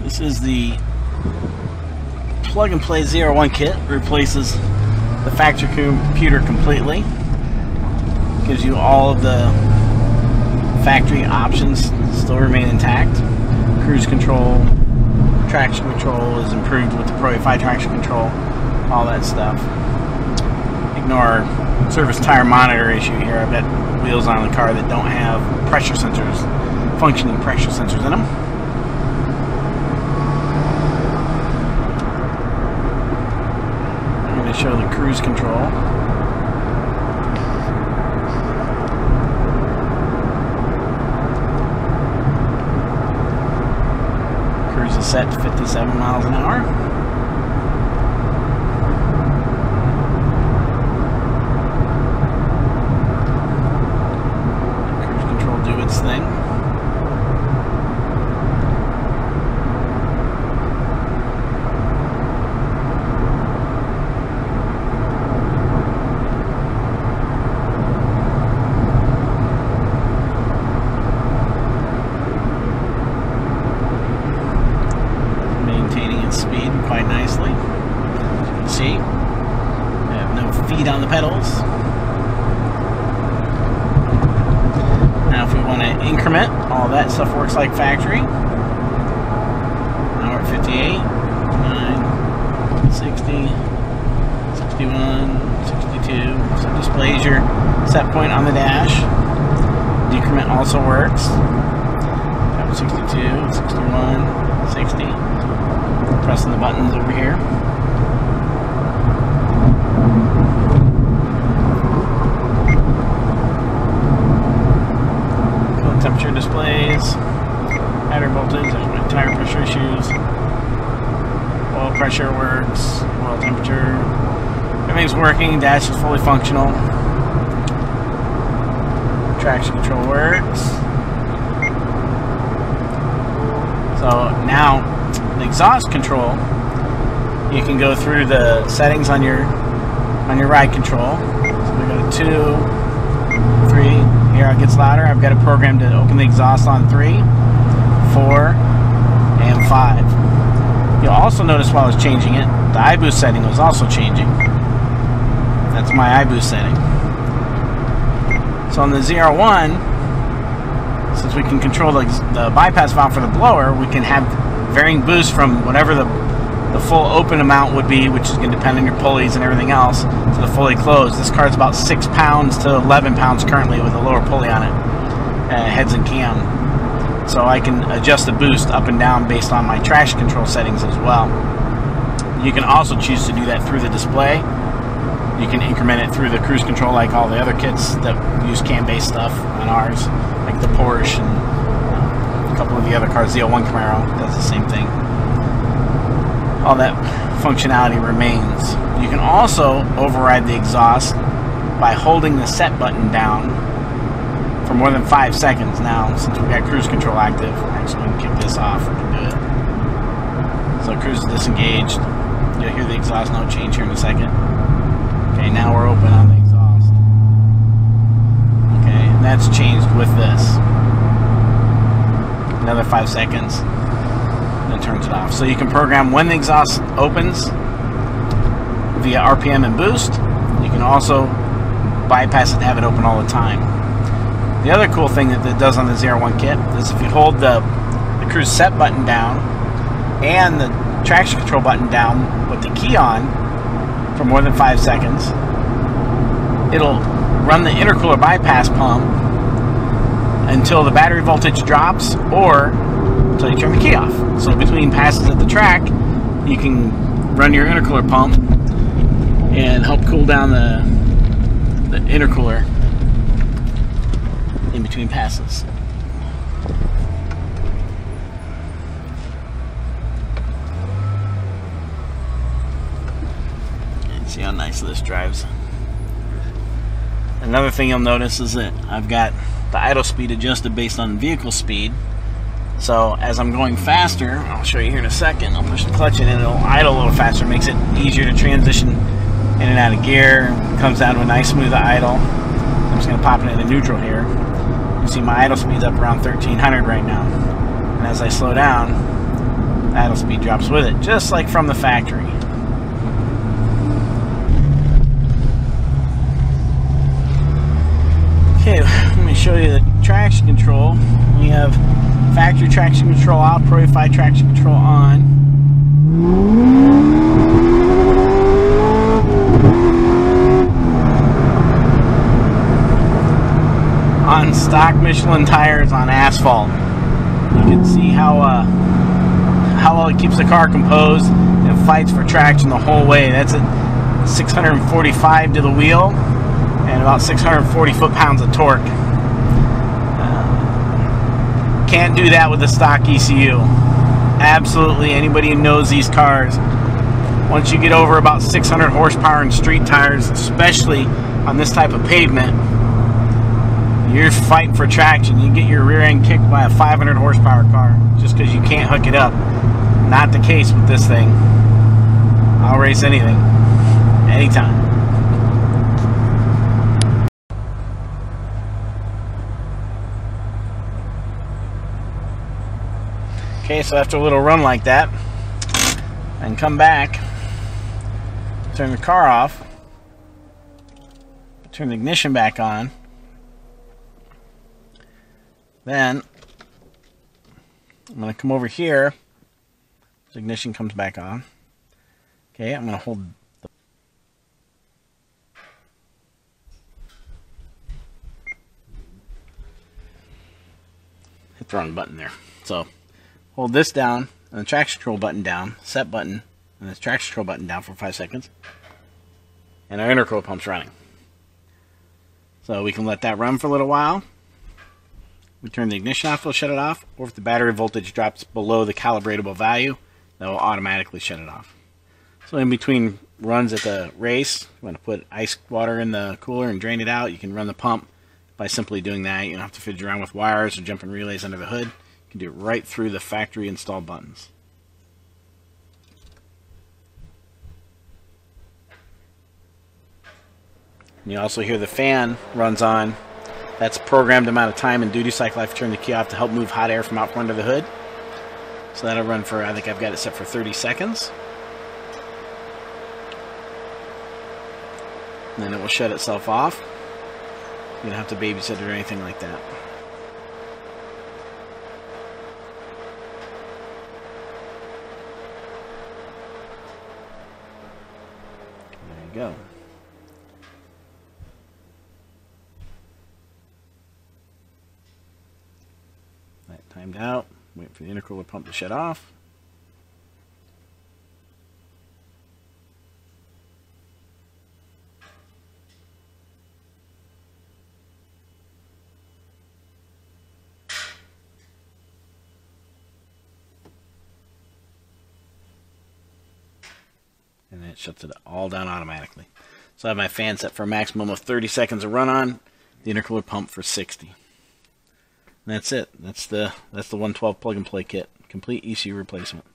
This is the plug-and-play ZR1 kit. Replaces the factory computer completely. Gives you all of the factory options still remain intact. Cruise control, traction control is improved with the ProEFI traction control, all that stuff. Ignore service tire monitor issue here. I've got wheels on the car that don't have pressure sensors, functioning pressure sensors in them. I'm going to show the cruise control. Cruise is set to 57 miles an hour. Thing. Maintaining its speed quite nicely. As you can see, I have no feet on the pedals. Now if we want to increment, all that stuff works like factory. Now we're at 58, 9, 60, 61, 62. So it displays your set point on the dash. Decrement also works. Tab 62, 61, 60. Pressing the buttons over here. Temperature displays, battery voltage, there's my tire pressure issues, oil pressure works, oil temperature, everything's working, dash is fully functional, traction control works. So now the exhaust control, you can go through the settings on your ride control. So we go to 2, 3. Here it gets louder. I've got it programmed to open the exhaust on 3, 4, and 5. You'll also notice while I was changing it, the iBoost setting was also changing. That's my iBoost setting. So on the ZR1, since we can control the bypass valve for the blower, we can have varying boosts from whatever the full open amount would be, which is going to depend on your pulleys and everything else, to the fully closed. This car's about 6 pounds to 11 pounds currently with a lower pulley on it, heads and cam. So I can adjust the boost up and down based on my traction control settings as well. You can also choose to do that through the display. You can increment it through the cruise control like all the other kits that use cam-based stuff on ours, like the Porsche and a couple of the other cars. The ZR1 Camaro does the same thing. All that functionality remains. You can also override the exhaust by holding the set button down for more than 5 seconds. Now, since we've got cruise control active, actually we can kick this off. We can do it. So cruise is disengaged. You'll hear the exhaust note change here in a second. Okay, now we're open on the exhaust. Okay, and that's changed with this. Another 5 seconds. And turns it off. So you can program when the exhaust opens via RPM and boost. You can also bypass it and have it open all the time. The other cool thing that it does on the ZR1 kit is if you hold the cruise set button down and the traction control button down with the key on for more than 5 seconds, it'll run the intercooler bypass pump until the battery voltage drops or until you turn the key off. So between passes at the track, you can run your intercooler pump and help cool down the intercooler in between passes. And see how nicely this drives. Another thing you'll notice is that I've got the idle speed adjusted based on vehicle speed. So as I'm going faster, I'll show you here in a second, I'll push the clutch in and it'll idle a little faster. It makes it easier to transition in and out of gear. It comes down to a nice smooth idle. I'm just going to pop it into neutral here. You see my idle speed's up around 1300 right now. And as I slow down, idle speed drops with it, just like from the factory. Okay, let me show you the traction control. We have factory traction control out, ProEFI traction control on. On stock Michelin tires on asphalt. You can see how well it keeps the car composed and fights for traction the whole way. That's at 645 to the wheel and about 640 foot-pounds of torque. Can't do that with the stock ECU. Absolutely, anybody who knows these cars, once you get over about 600 horsepower in street tires, especially on this type of pavement, you're fighting for traction. You get your rear end kicked by a 500 horsepower car just because you can't hook it up. Not the case with this thing. I'll race anything, anytime. Okay, so after a little run like that, I can come back, turn the car off, turn the ignition back on. Then I'm going to come over here. The ignition comes back on. Okay, I'm going to hold the hit the wrong button there. So hold this down and the traction control button down, set button, and the traction control button down for 5 seconds. And our intercooler pump's running. So we can let that run for a little while. We turn the ignition off, we'll shut it off, or if the battery voltage drops below the calibratable value, that will automatically shut it off. So in between runs at the race, you want to put ice water in the cooler and drain it out. You can run the pump by simply doing that. You don't have to fidget around with wires or jumping relays under the hood. You can do it right through the factory installed buttons. And you also hear the fan runs on. That's a programmed amount of time and duty cycle. I have to turn the key off to help move hot air from out from under the hood. So that'll run for, I think I've got it set for 30 seconds. And then it will shut itself off. You don't have to babysit it or anything like that. There you go. That timed out. Wait for the intercooler pump to shut off. And then it shuts it all down automatically. So I have my fan set for a maximum of 30 seconds of run on, the intercooler pump for 60. And that's it. That's the 112 plug and play kit. Complete ECU replacement.